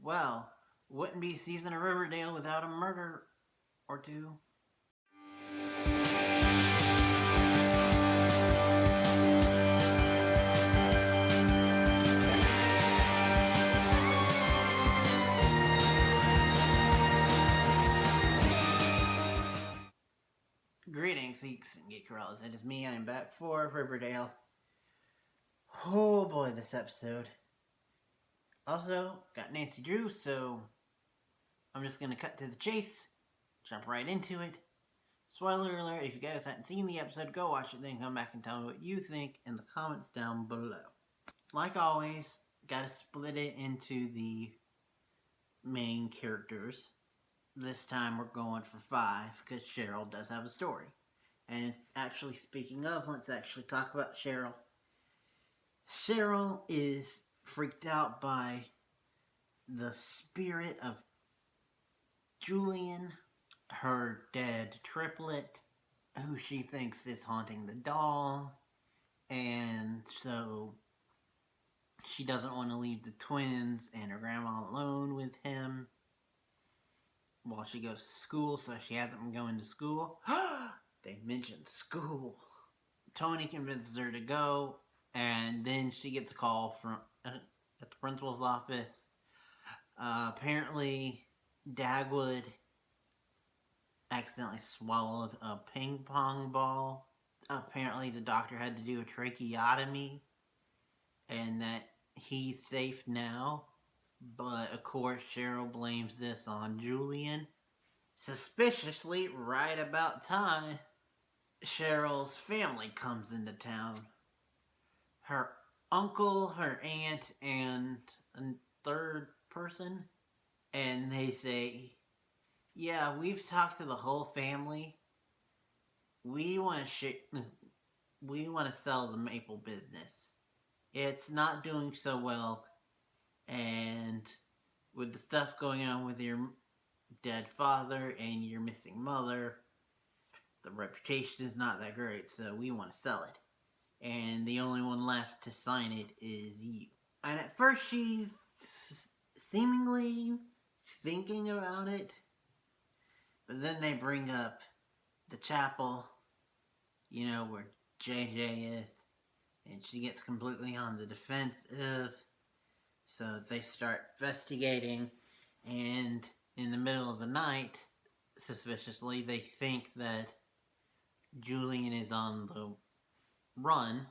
Well, wouldn't be season of Riverdale without a murder or two. Greetings, geeks and geek girls. It is me. I am back for Riverdale. Oh boy, this episode. Also, got Nancy Drew, so I'm just gonna cut to the chase, jump right into it. Spoiler alert, if you guys haven't seen the episode, go watch it, then come back and tell me what you think in the comments down below. Like always, gotta split it into the main characters. This time we're going for 5, because Cheryl does have a story. And actually, speaking of, let's actually talk about Cheryl. Cheryl is freaked out by the spirit of Julian, her dead triplet, who she thinks is haunting the doll. And so she doesn't want to leave the twins and her grandma alone with him while she goes to school, so she hasn't been going to school. They mentioned school. Choni convinces her to go, and then she gets a call from at the principal's office. Apparently, Dagwood accidentally swallowed a ping pong ball. Apparently, the doctor had to do a tracheotomy, and that he's safe now. But, of course, Cheryl blames this on Julian. Suspiciously, right about time, Cheryl's family comes into town. Her uncle, her aunt, and a third person. And they say, yeah, we've talked to the whole family. We want to sell the maple business. It's not doing so well. And with the stuff going on with your dead father and your missing mother, the reputation is not that great, so we want to sell it. And the only one left to sign it is you. And at first she's seemingly thinking about it, but then they bring up the chapel, where JJ is, and she gets completely on the defensive. So they start investigating, and in the middle of the night, suspiciously, they think that Julian is on the run,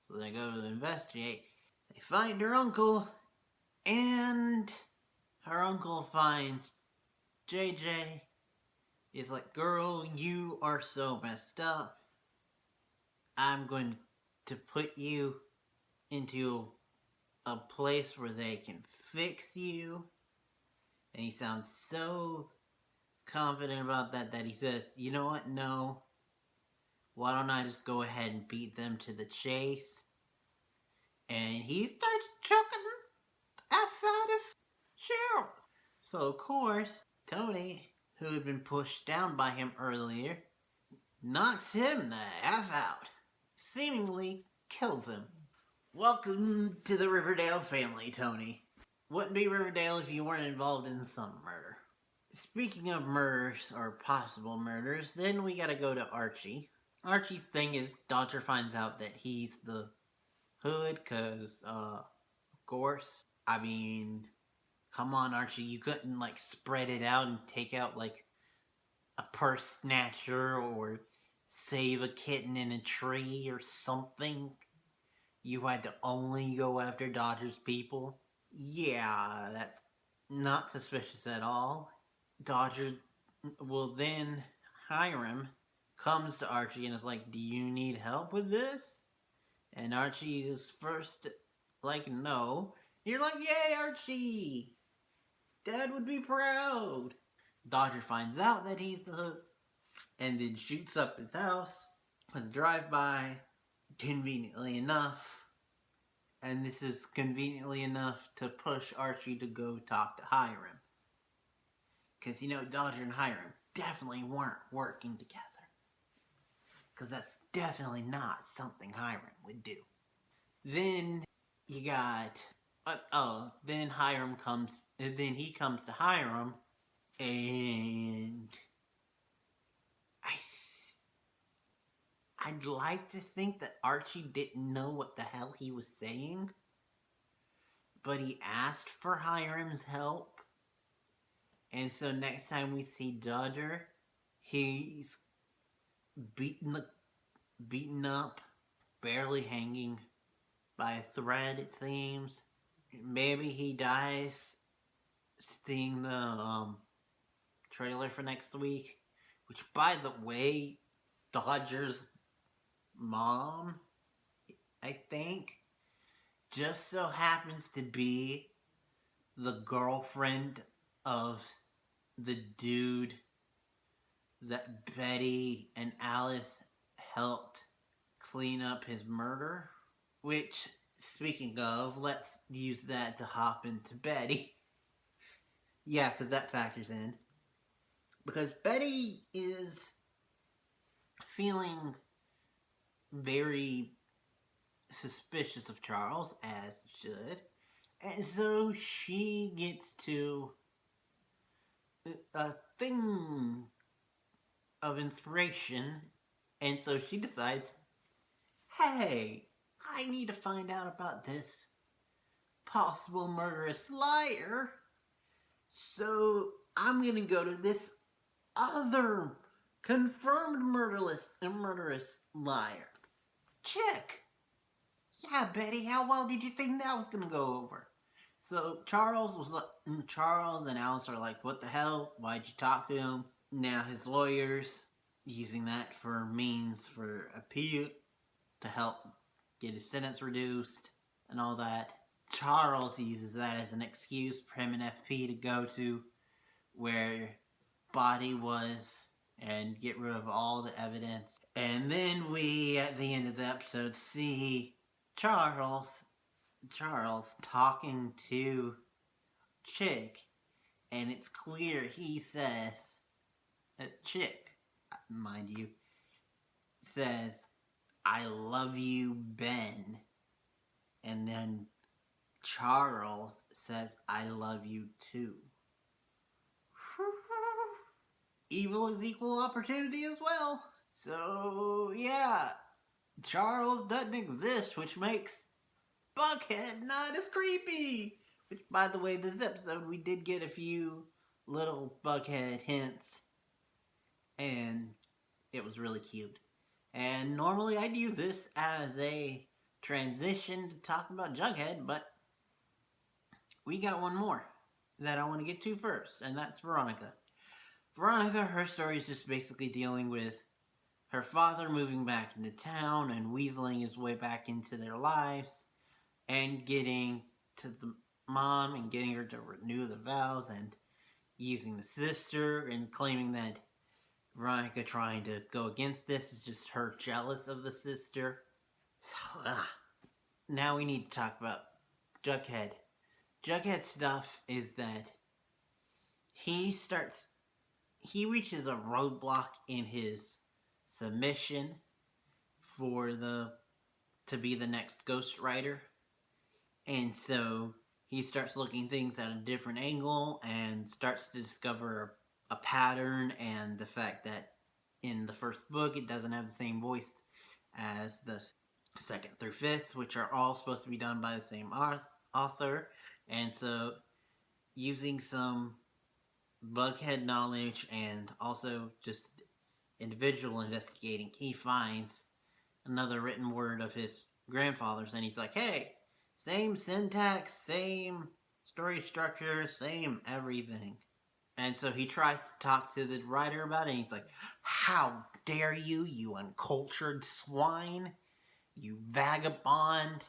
so they go to investigate. They find her uncle, and her uncle finds JJ. He's like, girl, you are so messed up. I'm going to put you into a place where they can fix you. And he sounds so confident about that he says, you know what, no. Why don't I just go ahead and beat them to the chase? And he starts choking the F out of Cheryl. So of course, Tony, who had been pushed down by him earlier, knocks him the F out. Seemingly kills him. Welcome to the Riverdale family, Tony. Wouldn't be Riverdale if you weren't involved in some murder. Speaking of murders, or possible murders, then we gotta go to Archie. Archie's thing is, Dodger finds out that he's the hood, cause, of course. I mean, come on, Archie, you couldn't, spread it out and take out, a purse snatcher, or save a kitten in a tree, or something. You had to only go after Dodger's people. Yeah, that's not suspicious at all. Dodger will then Hirem comes to Archie and is like, do you need help with this? And Archie is first like, no. You're like, yay, Archie! Dad would be proud. Dodger finds out that he's the hood and then shoots up his house with a drive-by, conveniently enough. And this is conveniently enough to push Archie to go talk to Hirem. Because, Dodger and Hirem definitely weren't working together. Because that's definitely not something Hirem would do. Then you got Then Hirem comes. Then he comes to Hirem, and I, I'd like to think that Archie didn't know what the hell he was saying, but he asked for Hirem's help, and so next time we see Dodger, he's beaten beaten up, barely hanging by a thread. It seems. Maybe he dies seeing the trailer for next week, which, by the way, Dodger's mom, I think, just so happens to be the girlfriend of the dude that Betty and Alice helped clean up his murder. Which, speaking of, let's use that to hop into Betty. Yeah, because that factors in. Because Betty is feeling very suspicious of Charles, as should. And so she gets to a thing of inspiration. And so she decides, hey, I need to find out about this possible murderous liar. So I'm going to go to this other confirmed murderous liar. Chick. Yeah, Betty, how well did you think that was going to go over? So Charles and Alice are like, what the hell? Why'd you talk to him? Now his lawyers using that for means for appeal to help get his sentence reduced and all that. Charles uses that as an excuse for him and FP to go to where body was and get rid of all the evidence. And then we, at the end of the episode, see Charles talking to Chick, and it's clear he says, Chick, mind you, says, I love you, Ben. And then Charles says, I love you too. Evil is equal opportunity as well. So, yeah, Charles doesn't exist, which makes Bughead not as creepy. Which, by the way, this episode we did get a few little Bughead hints, and it was really cute. And normally I'd use this as a transition to talk about Jughead, but we got one more that I want to get to first, and that's Veronica. Veronica, her story is just basically dealing with her father moving back into town and weaseling his way back into their lives, and getting to the mom and getting her to renew the vows, and using the sister and claiming that Veronica trying to go against this is just her jealous of the sister. Now we need to talk about Jughead. Jughead's stuff is that he reaches a roadblock in his submission to be the next Ghost Rider. And so he starts looking things at a different angle and starts to discover a pattern, and the fact that in the first book it doesn't have the same voice as the second through fifth, which are all supposed to be done by the same author. And so using some Bughead knowledge and also just individual investigating, he finds another written word of his grandfather's, and he's like, hey, same syntax, same story structure, same everything. And so he tries to talk to the writer about it, and he's like, how dare you, you uncultured swine, you vagabond.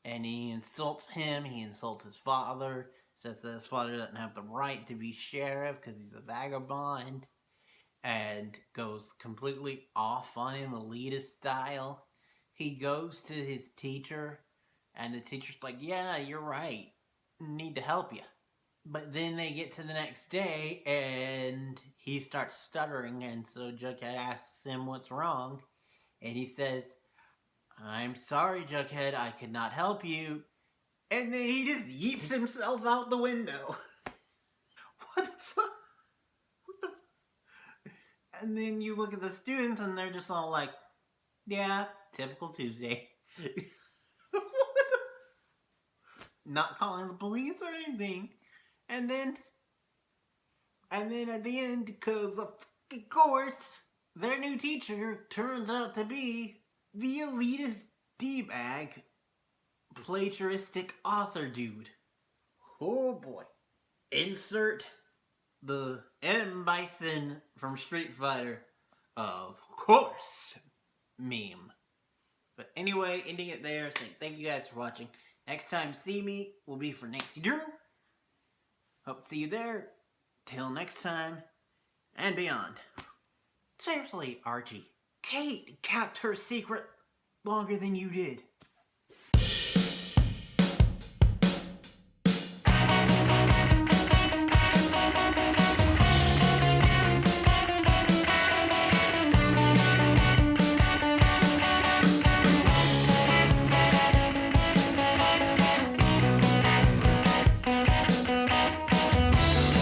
And he insults him, he insults his father, says that his father doesn't have the right to be sheriff because he's a vagabond, and goes completely off on him, elitist style. He goes to his teacher, and the teacher's like, yeah, you're right, need to help you. But then they get to the next day, and he starts stuttering, and so Jughead asks him what's wrong, and he says, I'm sorry, Jughead, I could not help you. And then he just yeets himself out the window. What the fuck? What the? And then you look at the students and they're just all like, yeah, typical Tuesday. Not calling the police or anything. And then at the end, because of course, their new teacher turns out to be the elitist D-bag plagiaristic author dude. Oh boy. Insert the M. Bison from Street Fighter, of course, meme. But anyway, ending it there, saying thank you guys for watching. Next time, see me will be for next year. Hope to see you there. Till next time, and beyond. Seriously, Archie, Kate kept her secret longer than you did.